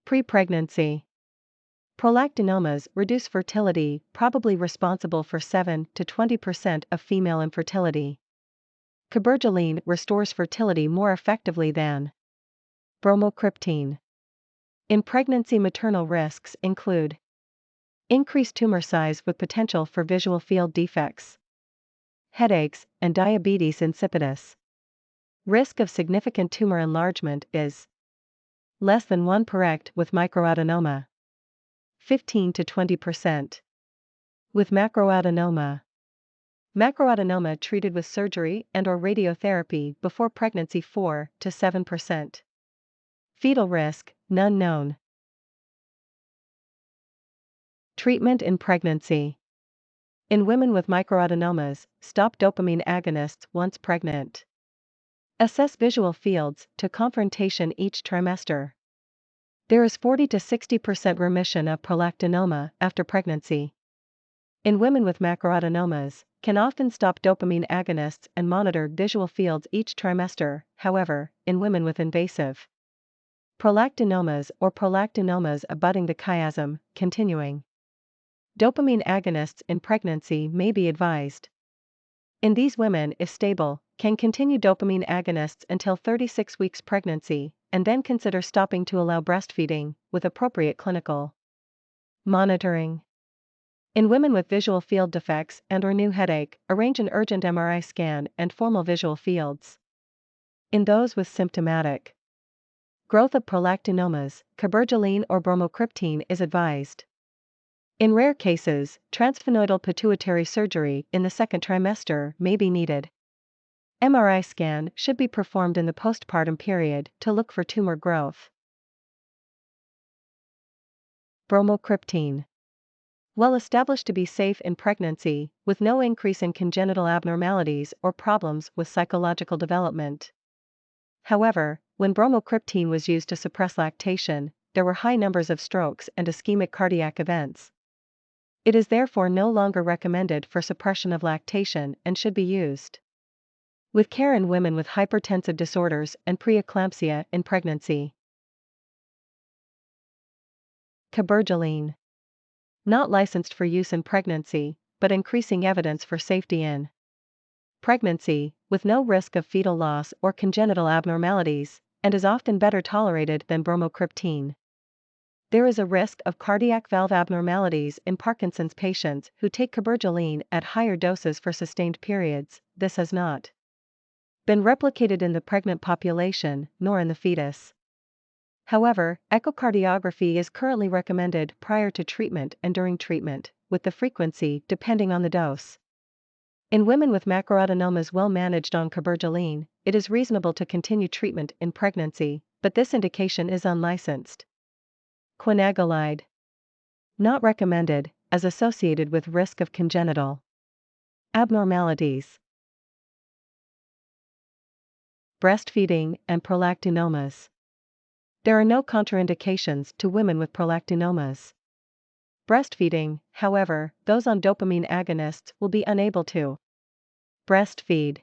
Pre-pregnancy. Prolactinomas reduce fertility, probably responsible for 7 to 20% of female infertility. Cabergoline restores fertility more effectively than bromocriptine. In pregnancy, maternal risks include increased tumor size with potential for visual field defects, headaches, and diabetes insipidus. Risk of significant tumor enlargement is less than 1 per act with microadenoma, 15 to 20%. With macroadenoma. Macroadenoma treated with surgery and/or radiotherapy before pregnancy 4 to 7%. Fetal risk, none known. Treatment in pregnancy. In women with microadenomas, stop dopamine agonists once pregnant. Assess visual fields to confrontation each trimester. There is 40 to 60% remission of prolactinoma after pregnancy. In women with macroadenomas, can often stop dopamine agonists and monitor visual fields each trimester. However, in women with invasive prolactinomas or prolactinomas abutting the chiasm, continuing dopamine agonists in pregnancy may be advised. In these women, if stable, can continue dopamine agonists until 36 weeks pregnancy, and then consider stopping to allow breastfeeding, with appropriate clinical monitoring. In women with visual field defects and/or new headache, arrange an urgent MRI scan and formal visual fields. In those with symptomatic growth of prolactinomas, cabergoline or bromocriptine is advised. In rare cases, transsphenoidal pituitary surgery in the second trimester may be needed. MRI scan should be performed in the postpartum period to look for tumor growth. Bromocriptine. Well established to be safe in pregnancy, with no increase in congenital abnormalities or problems with psychological development. However, when bromocriptine was used to suppress lactation, there were high numbers of strokes and ischemic cardiac events. It is therefore no longer recommended for suppression of lactation and should be used with care in women with hypertensive disorders and preeclampsia in pregnancy. Cabergoline. Not licensed for use in pregnancy, but increasing evidence for safety in pregnancy, with no risk of fetal loss or congenital abnormalities, and is often better tolerated than bromocriptine. There is a risk of cardiac valve abnormalities in Parkinson's patients who take cabergoline at higher doses for sustained periods. This has not been replicated in the pregnant population, nor in the fetus. However, echocardiography is currently recommended prior to treatment and during treatment, with the frequency depending on the dose. In women with macroadenomas well managed on cabergoline, it is reasonable to continue treatment in pregnancy, but this indication is unlicensed. Quinagalide. Not recommended, as associated with risk of congenital abnormalities. Breastfeeding and prolactinomas. There are no contraindications to women with prolactinomas. Breastfeeding, however, those on dopamine agonists will be unable to breastfeed.